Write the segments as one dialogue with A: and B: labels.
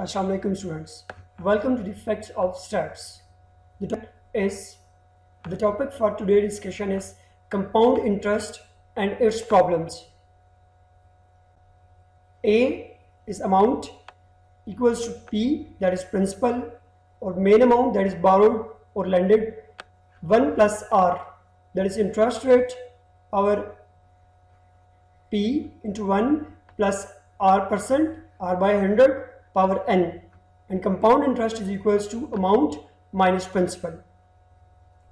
A: Assalamu alaikum students. Welcome to the facts of stats. The topic for today's discussion is compound interest and its problems. A is amount equals to P, that is principal, or main amount, that is borrowed or lended, 1 plus R, that is interest rate, power P into 1 plus R percent, R by 100, power N, and compound interest is equals to amount minus principal.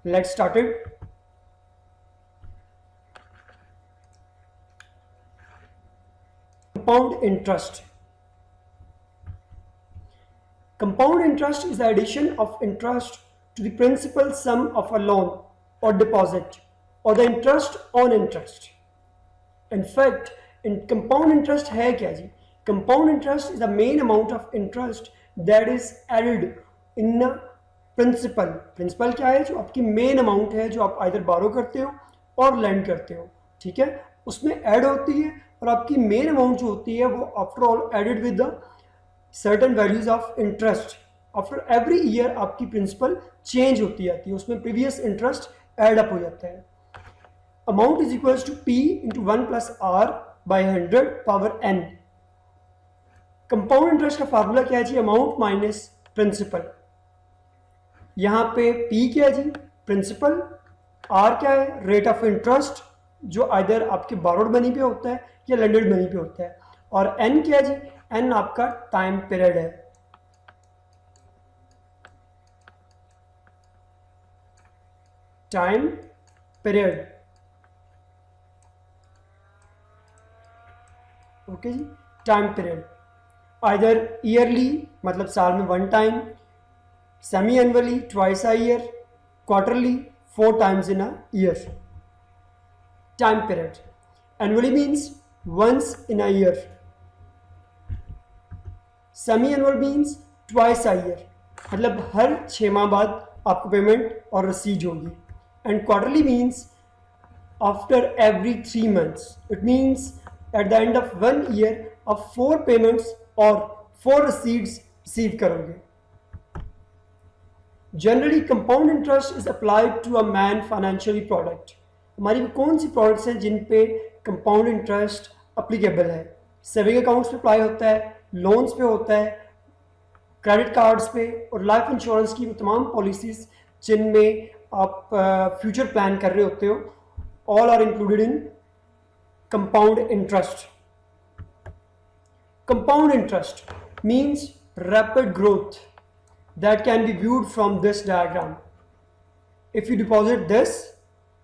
A: Let's start it. Compound interest. Compound interest is the addition of interest to the principal sum of a loan or deposit, or the interest on interest. In fact, in compound interest है क्या जी? Compound interest is the main amount of interest that is added in a principal. Principal क्या है? जो आपकी main amount है, जो आप either borrow करते हो और lend करते हो, ठीक है? उसमें add होती है और आपकी main amount जो होती है वो after all added with the certain values of interest. After every year आपकी principal change होती जाती है, उसमें previous interest add up हो जाता है. Amount is equals to P into 1 plus R by 100 power N. Compound interest का formula क्या है जी? Amount minus principal. यहाँ पे P क्या है जी? प्रिंसिपल. R क्या है? रेट ऑफ इंटरेस्ट, जो आइदर आपके बारोड मनी पे होता है या लेंडेड मनी पे होता है. और N क्या है जी? N आपका टाइम पीरियड है. Time period. ओके जी, टाइम पीरियड. आइदर ईयरली मतलब साल में 1 time, semi annually twice a year, quarterly 4 times in a year. Time period. Annually means once in a year. Semi annual means twice a year, मतलब हर 6 माह बाद आपको payment और रसीद होगी. And quarterly means after every 3 months. It means at the end of 1 year of 4 payments or 4 receipts receive करोगे. Generally compound interest is applied to a man financially product. हमारी कौन सी प्रोडक्ट्स हैं जिन पे कंपाउंड इंटरेस्ट अप्लीकेबल है? Saving accounts पे apply होता है, loans पे होता है, क्रेडिट कार्ड्स पे, और लाइफ इंश्योरेंस की वो तमाम पॉलिसीज जिनमें आप फ्यूचर प्लान कर रहे होते हो, all are included in compound interest. Compound interest means rapid growth that can be viewed from this diagram. If you deposit this,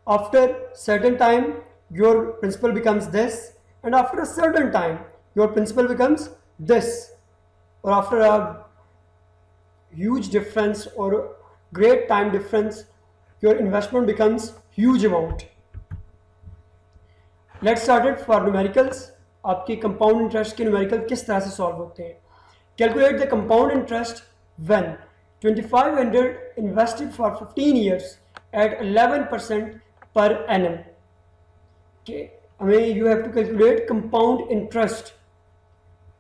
A: after certain time your principal becomes this, and after a certain time your principal becomes this, or after a huge difference or great time difference your investment becomes huge amount. Let's start it for numericals. आपके compound interest के numerical किस तरह से solve होते हैं? Calculate the compound interest when 2500 invested for 15 years at 11% per annum. हमें you have to calculate compound interest.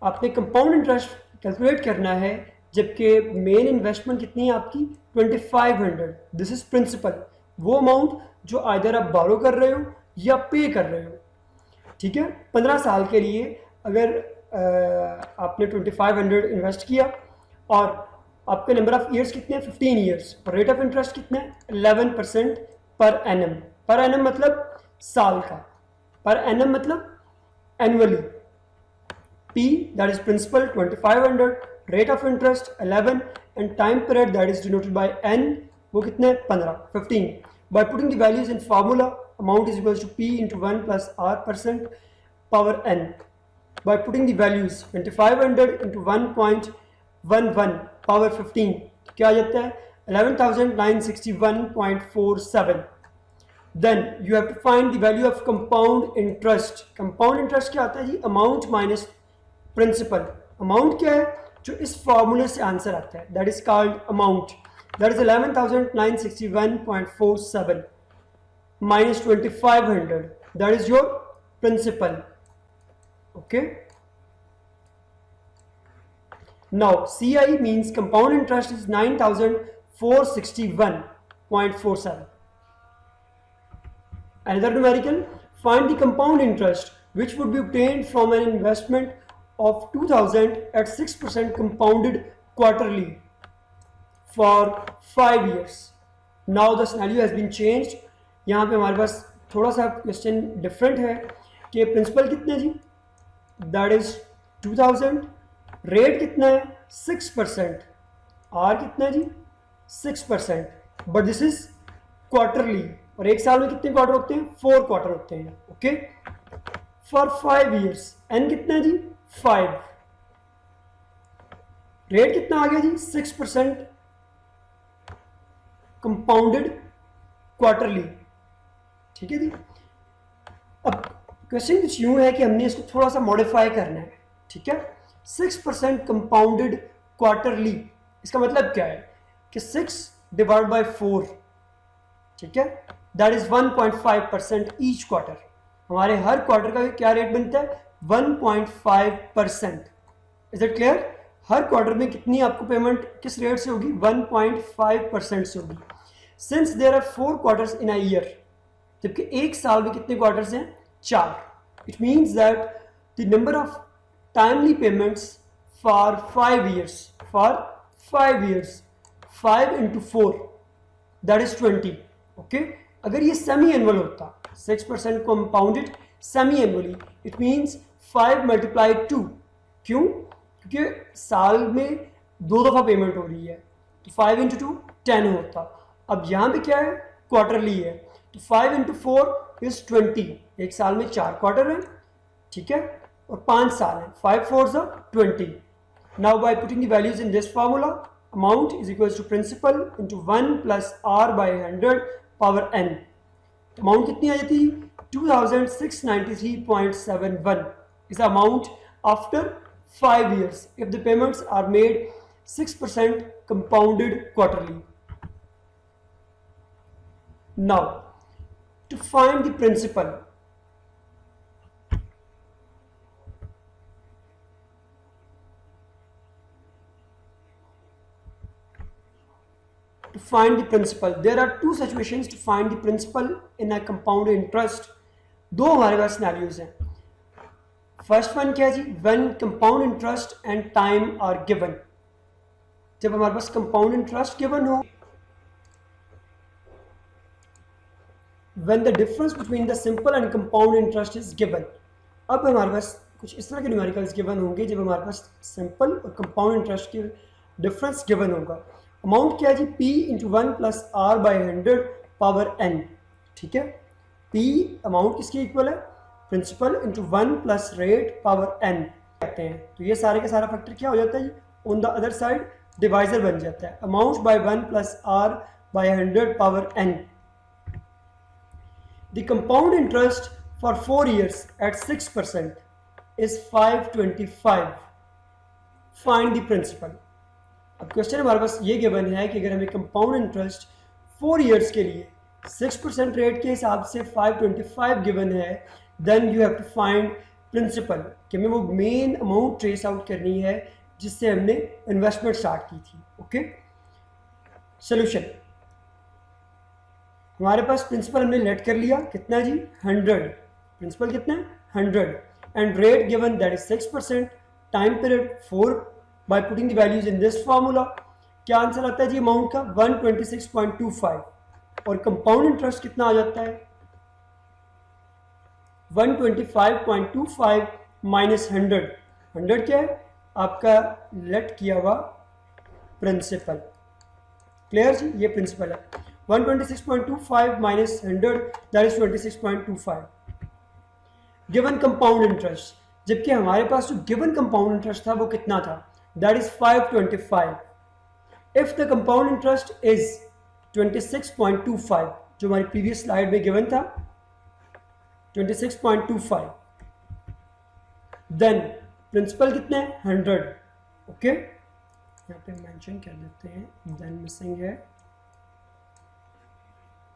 A: आपने compound interest calculate करना है जबकि मेन इन्वेस्टमेंट कितनी है आपकी? 2500. दिस इज प्रिंसिपल, वो अमाउंट जो आइदर आप बारो कर रहे हो या पे कर रहे हो, ठीक है? 15 साल के लिए अगर आपने 2500 इन्वेस्ट किया और आपके नंबर ऑफ ईयर्स कितने हैं? 15 ईयर्स. और रेट ऑफ इंटरेस्ट कितना है? 11% पर एनम. पर एनम मतलब साल का, पर एनम मतलब annually. P that is principal 2500, rate of interest 11, and time period that is denoted by n, वो कितने? 15. By putting the values in formula, amount is equals to P into 1 plus R percent power N. By putting the values 2500 into 1.11 power 15, क्या आ जाता है? 11,961.47. Then you have to find the value of compound interest. Compound interest क्या आता है जी? Amount minus principal. Amount क्या है? जो इस फॉर्मूले से आंसर आता है, that is called amount. That is 11,961.47. minus 2500, that is your principal. Okay, Now CI means compound interest is 9461.47. Another numerical, find the compound interest which would be obtained from an investment of 2000 at 6% compounded quarterly for 5 years. Now the scenario has been changed. यहाँ पे हमारे पास थोड़ा सा question different है कि principal कितने जी, that is 2000, rate कितना है 6%, आर कितना है जी 6%, बट दिस इज क्वार्टरली, और एक साल में कितने क्वार्टर होते हैं 4 क्वार्टर होते हैं, ओके, फॉर 5 years, एन कितना है जी 5, रेट कितना आ गया जी 6% कंपाउंडेड क्वार्टरली, ठीक है जी। अब क्वेश्चन कुछ यूं है कि हमने इसको थोड़ा सा मॉडिफाई करना है, ठीक है। 6% कंपाउंडेड क्वार्टरली, इसका मतलब क्या है कि 6 डिवाइड बाय 4, ठीक है, दैट इज 1.5% ईच क्वार्टर। हमारे हर क्वार्टर का क्या रेट बनता है 1.5%। Is it clear? Her quarter में कितनी आपको पेमेंट किस रेट से होगी 1.5% से होगी। Since there are 4 quarters in a year, जबकि एक साल में कितने क्वार्टर्स हैं 4, it means that the number of timely payments for 5 years, for 5 years 5 into 4 that is 20, okay. अगर ये सेमी एनुअल होता 6% compounded semi annually, it means 5 multiplied 2, क्यों? क्योंकि साल में 2 दफ़ा पेमेंट हो रही है, तो 5 into 2 10 होता। अब यहाँ पे क्या है क्वार्टरली है, तो 5 into 4 is 20, एक साल में 4 क्वार्टर हैं, ठीक है, और 5 साल हैं, 5 4s are 20। Now by putting the values in this formula, amount is equals to principal into 1 plus r by 100 power n। Amount कितनी आ जाती है 2693.71 is the amount after 5 years if the payments are made 6% compounded quarterly. Now to find the principal, there are two situations to find the principal in a compound interest। दो हमारे पास scenarios हैं। First one क्या है जी, when compound interest and time are given, जब हमारे पास कंपाउंड इंटरेस्ट गिवन हो, when the difference between the simple and compound interest is given। अब हमारे पास कुछ इस तरह के न्यूमेरिकल्स गिवन होंगे जब हमारे पास सिंपल और कंपाउंड इंटरेस्ट की डिफरेंस गिवन होगा। अमाउंट क्या है जी p into 1 plus r by 100 power n, ठीक है। p अमाउंट किसके इक्वल है principal into 1 plus rate power n कहते हैं, तो ये सारे का सारा फैक्टर क्या हो जाता है जी on the other side divisor बन जाता है, amount by 1 plus r by 100 power n। The compound interest for 4 years at 6% is 525. Find the principal। अब क्वेश्चन हमारे पास ये गिवन है कि अगर हमें कंपाउंड इंटरेस्ट 4 years के लिए 6% रेट के हिसाब से 525 गिवन है, then you have to find principal, कि हमें वो मेन अमाउंट ट्रेस आउट करनी है जिससे हमने इन्वेस्टमेंट स्टार्ट की थी, ओके। सोल्यूशन, हमारे पास प्रिंसिपल हमने लेट कर लिया कितना जी 100, प्रिंसिपल कितना है 100, and rate given that is 6%, time period 4, bye putting the values in this formula क्या आंसर आता है जी अमाउंट का 126.25, और कंपाउंड इंटरेस्ट कितना आ जाता है 125.25 माइनस 100, 100 क्या है आपका लेट किया हुआ प्रिंसिपल, क्लियर जी, ये प्रिंसिपल है 126.25 minus 100 that is 26.25 given compound interest, जबकि हमारे पास जो गिवन कंपाउंड इंटरेस्ट था वो कितना था that is 525। if the compound interest is 26.25 जो हमारी प्रीवियस स्लाइड में गिवन था 26.25, देन प्रिंसिपल कितने 100, ओके, यहाँ पे मेंशन कर देते हैं, देन मिसिंग है।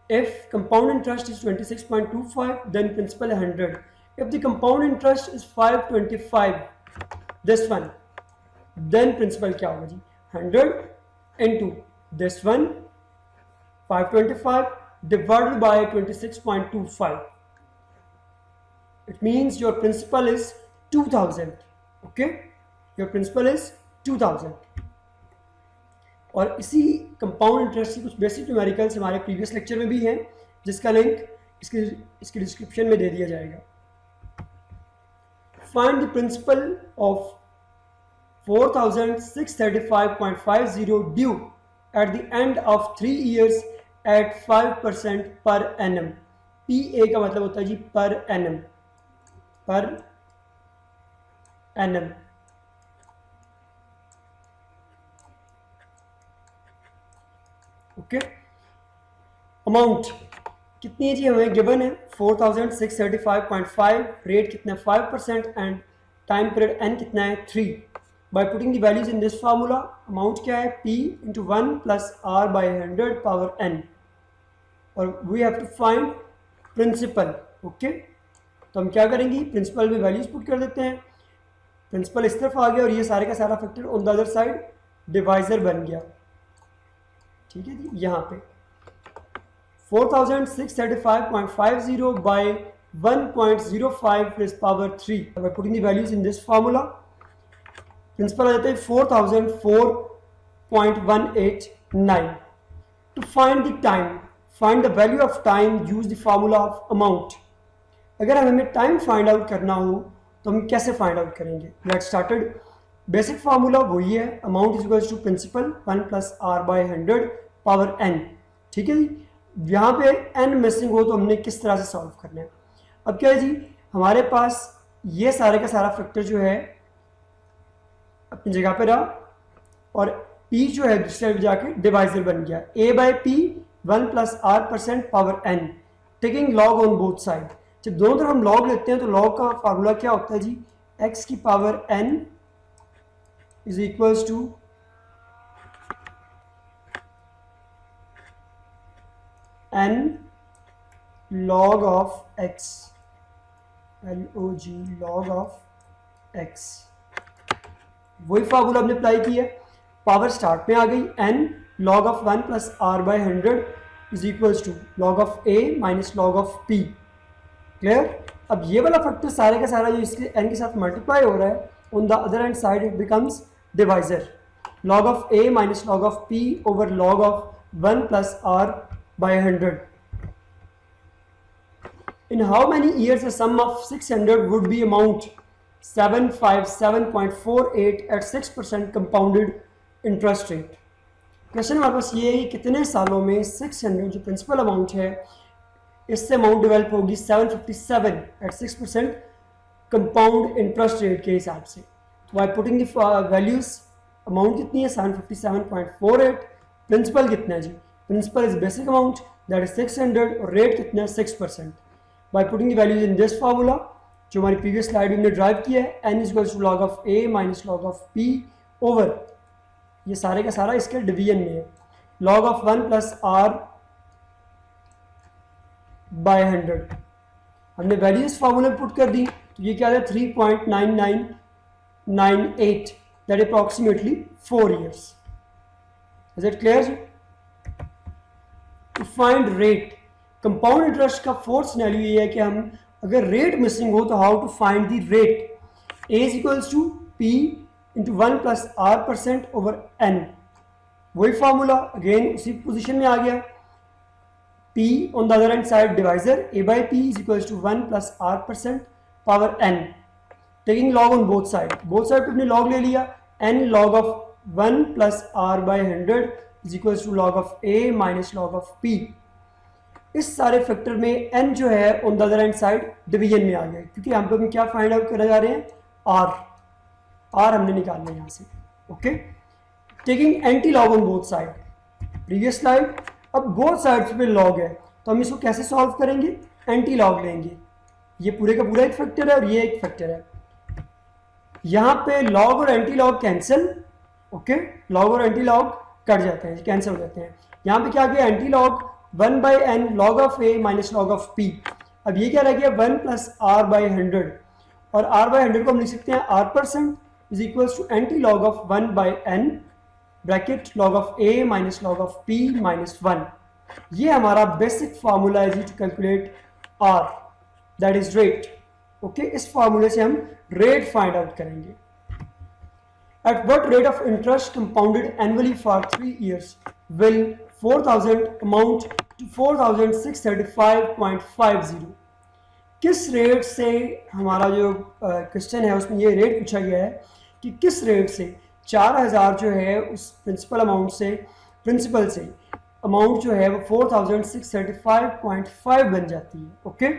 A: If compound interest is 26.25, then principal 100. If the compound interest is 525, this one, then principal क्या होगा जी, 100 into this one 525 divided by 26.25. It means your principal is 2000. Okay, your principal is 2000. और इसी compound interest की कुछ basic numericals हमारे previous lecture में भी हैं, जिसका लिंक इसके डिस्क्रिप्शन में दे दिया जाएगा. Find the principle of 4635.50 due at the end of 3 years at 5% per annum. PA का मतलब होता है जी per annum, per annum. Okay, amount कितनी है जी, हमें गिवन है 4635.5, रेट कितना है 5% एंड टाइम पीरियड n कितना है 3. By putting the values in this formula, amount क्या है P into 1 plus R by 100 power n, और we have to find principal. Okay, तो हम क्या करेंगे, प्रिंसिपल में वैल्यूज पुट कर देते हैं. प्रिंसिपल इस तरफ आ गया और ये सारे का सारा factor on the other side divisor बन गया. ठीक है जी, यहाँ पे 4635.50 by 1.05 is power 3. By putting the values in this formula, principal आ जाता है 4004.189. To find the time, find the value of time, use the formula of amount. अगर हमें टाइम फाइंड आउट करना हो तो हम कैसे फाइंड आउट करेंगे. Let started. बेसिक फार्मूला वही है, amount is equals to principal 1 plus R by 100 power n. ठीक है जी, यहाँ पे n मिसिंग हो तो हमने किस तरह से सॉल्व करना है. अब क्या है जी, हमारे पास ये सारे का सारा फैक्टर जो है अपनी जगह पे रहा और P जो है दूसरी साइड जाके डिवाइजर बन गया. A by P 1 plus R% power n, taking log on both side. जब दोनों तरफ हम लॉग लेते हैं तो लॉग का फार्मूला क्या होता है जी, x की पावर n is equals to n log of x, log log of x. वही फार्मूला हमने अप्लाई किया, पावर स्टार्ट में आ गई, n log of 1 plus R by 100 is equals to log of a minus log of p. Clear. अब ये वाला factor सारे का सारा जो इसके n के साथ मल्टीप्लाई हो रहा है, on the other hand side it becomes divisor. log of a minus log of p over log of 1 plus R by 100. In how many years the sum of 600 would be amount 757.48 at 6% compounded interest rate. Question हमारे पास ये है कि कितने सालों में 600 जो principal amount है इससे अमाउंट डेवलप होगी 757 at 6% कंपाउंड इंटरेस्ट रेट के हिसाब से. तो by putting the values, amount कितनी है 757.48, प्रिंसिपल कितना है जी, principal is basic amount that is 600 और रेट कितना है 6%. By putting the values in this formula जो हमारी प्रीवियस स्लाइड में हमने ड्राइव किया है, n is equals to log of a minus log of p over ये सारे का सारा इसके डिवीजन में है, log of 1 plus R by 100. हमने वैल्यूज फार्मूला में पुट कर दी तो ये क्या है 3.9998 that approximately 4 years. Is it clear जी. To find rate, compound interest का फोर्थ सिनेरियो ये है कि हम अगर रेट मिसिंग हो तो how to find the rate. A is equals to P into 1 plus R% over n. वही फार्मूला अगेन उसी पोजिशन में आ गया, P on the other hand side divisor, A by P is equals to 1 plus R% power n, taking log on both side पे हमने log ले लिया, n log of 1 plus R by 100 is equals to log of A minus log of P. इस सारे factor में n जो है on the other hand side division में आ गया, क्योंकि हम लोग क्या फाइंड आउट करने जा रहे हैं, R हमने निकालना है यहाँ से. Okay, taking anti log on both side, previous slide. अब बोथ साइड्स पे लॉग है तो हम इसको कैसे सॉल्व करेंगे, एंटी लॉग लेंगे. ये पूरे का पूरा एक फैक्टर है और ये एक फैक्टर है. यहाँ पे लॉग और anti log cancel. Okay, log और एंटी लॉग कट जाते हैं, कैंसिल हो जाते हैं. यहाँ पे क्या गया, anti log 1 by n log of a minus log of p. अब ये क्या रह गया 1 प्लस R बाई 100, और R बाई 100 को हम लिख सकते हैं R% is equals to anti log of 1 by n bracket log of A minus log of P minus 1। ये हमारा बेसिक फार्मूला है जी to calculate R, that is rate. Okay, इस फार्मूले से हम रेट फाइंड आउट करेंगे। At what rate of interest compounded annually for 3 years will 4000 amount to 4635.50? किस रेट से, हमारा जो क्वेश्चन है उसमें ये रेट पूछा गया है कि किस रेट से 4000 जो है उस प्रिंसिपल से अमाउंट जो है वो 4635.5 बन जाती है। Okay,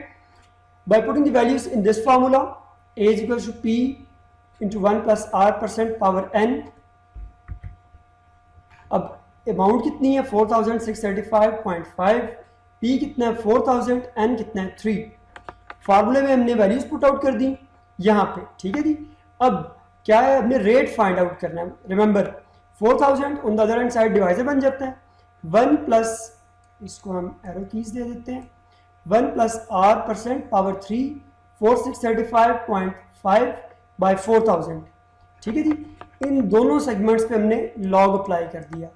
A: bye putting the values in this formula, A is equals to P into 1 plus R% power n। अब अमाउंट कितनी है 4635.5, P कितना है 4000, n कितना है 3। फार्मूले में हमने वैल्यूज पुट आउट कर दी यहाँ पे, ठीक है जी। अब क्या है, हमने रेट फाइंड आउट करना है। Remember 4000 on the other hand side divisor बन जाता है 1 प्लस, इसको हम एरो कीज दे देते हैं, 1 प्लस R% पावर 3 4635.5 बाय 4000, ठीक है जी। इन दोनों सेगमेंट्स पे हमने लॉग अप्लाई कर दिया,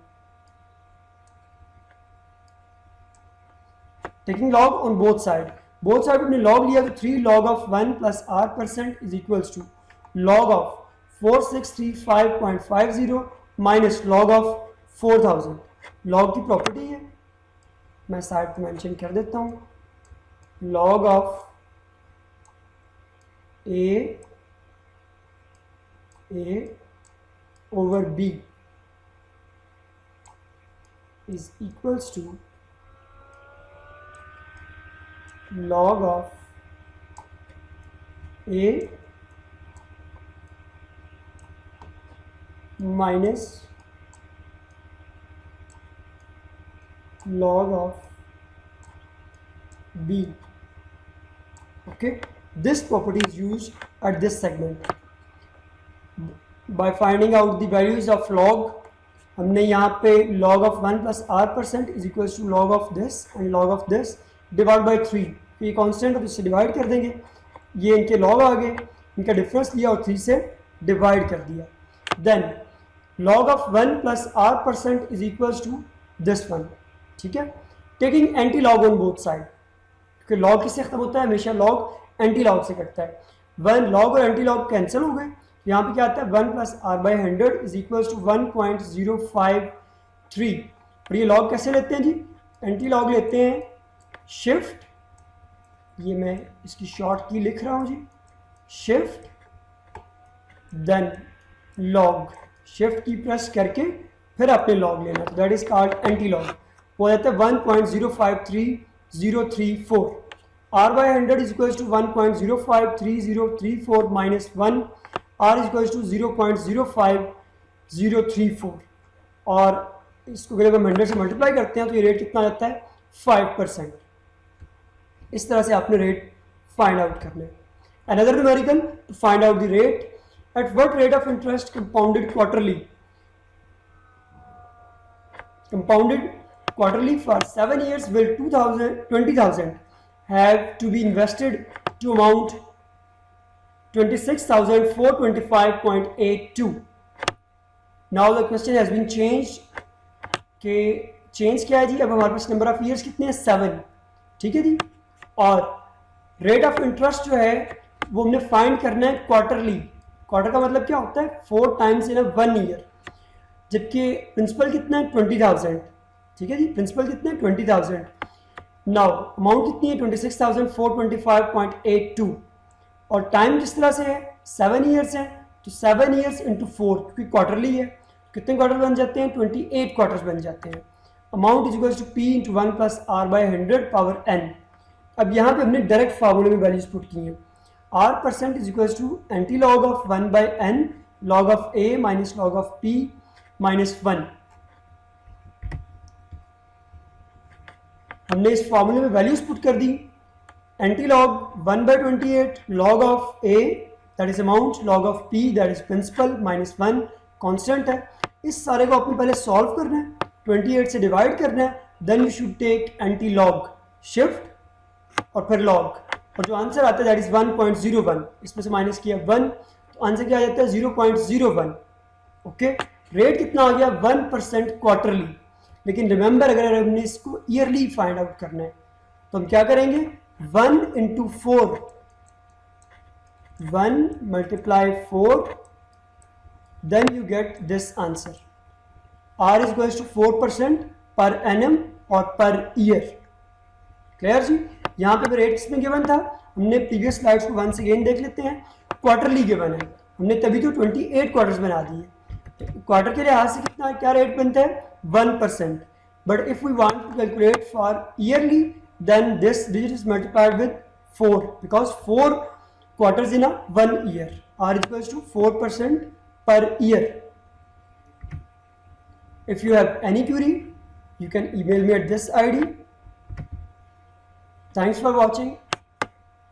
A: taking log on both side हमने लॉग लिया तो 3 log of 1 plus R% is equals to log of 4635.50 minus log of 4000। Log की प्रॉपर्टी है, मैं साइड पे मेंशन कर देता हूँ, log of A over B is equals to log of A minus log of B। Okay, this property is used at this segment by finding out the values of log। हमने यहाँ पे log of 1 plus R% is equals to log of this and log of this divide by 3, ये constant है तो इससे divide कर देंगे, ये इनके लॉग आ गए, इनका डिफरेंस लिया और 3 से डिवाइड कर दिया। Then log of 1 plus R% is equals to this one, ठीक है। Taking anti log on both side, क्योंकि लॉग किससे खत्म होता है, हमेशा लॉग एंटी लॉग से कटता है। 1 लॉग और एंटी लॉग कैंसिल हो गए, यहाँ पे क्या आता है 1 plus R by 100 is equals to 1.053। और ये लॉग कैसे लेते हैं जी, एंटी लॉग लेते हैं शिफ्ट, ये मैं इसकी शॉर्ट की लिख रहा हूँ जी, शिफ्ट देन लॉग, शिफ्ट की प्रेस करके फिर अपने लॉग लेना, तो that is called anti log. वो जाता है 1.053034। R by 100 is equals to 1.053034 minus 1, R is equals to 0.05034, और इसको अगर हम 100 से मल्टीप्लाई करते हैं तो ये रेट कितना आता है 5%। इस तरह से आपने रेट फाइंड आउट करना है। Another numerical to find out the rate, at what rate of interest compounded quarterly for 7 years will 20,000 have to be invested to amount 26,425.82। Now the question has been changed कि change क्या है जी, अब हमारे पास number of years कितने हैं 7, ठीक है जी। और रेट ऑफ इंटरेस्ट जो है वो हमने फाइंड करना है क्वार्टरली। क्वार्टर का मतलब क्या होता है 4 टाइम्स इन 1 ईयर, जबकि प्रिंसिपल कितना है 20,000, ठीक है जी। प्रिंसिपल कितना है 20,000। नाउ अमाउंट कितनी है 26,425.82, और टाइम किस तरह से है 7 ईयर्स है, तो 7 ईयर्स इंटू 4, क्योंकि क्वार्टरली है, कितने क्वार्टर बन जाते हैं 28 क्वार्टर्स बन जाते हैं। Amount is equals to P into 1 plus R by 100 power n। अब यहाँ पे हमने डायरेक्ट फार्मूले में वैल्यूज पुट की हैं। R% is equals to anti log of 1 by n log of A minus log of P minus 1। हमने इस फार्मूले में वैल्यूज पुट कर दी, anti log 1 by 28 log of A that is amount, log of P that is principal minus 1 constant है। इस सारे को आपने पहले सॉल्व करना है, 28 से डिवाइड करना है, then you should take anti log, shift और फिर लॉग, और जो आंसर आता है दैट इज 1.01। इसमें से माइनस किया 1, तो तो आंसर क्या आ जाता है 0.01। ओके, रेट कितना आ गया 1% क्वार्टरली। लेकिन रिमेंबर अगर हमने इसको ईयरली फाइंड आउट करना है तो हम क्या करेंगे 1 into 4, 1 multiply 4, then you get this answer. R is goes to 4% per annum और पर ईयर। क्लियर जी? यहाँ पे रेट किसमें गिवन था, हमने प्रीवियस स्लाइड्स को वंस अगेन देख लेते हैं। क्वार्टरली गिवन है, हमने तभी तो 28 क्वार्टर्स बना दिए। क्वार्टर के लिहाज से कितना क्या रेट बनता है 1%। But if we want to calculate for yearly then this digit is multiplied with 4 because 4 quarters in a 1 year. R is equals to 4% per year. If you have any query, you can email me at this ID. Thanks for watching.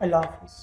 A: Allah Hafiz.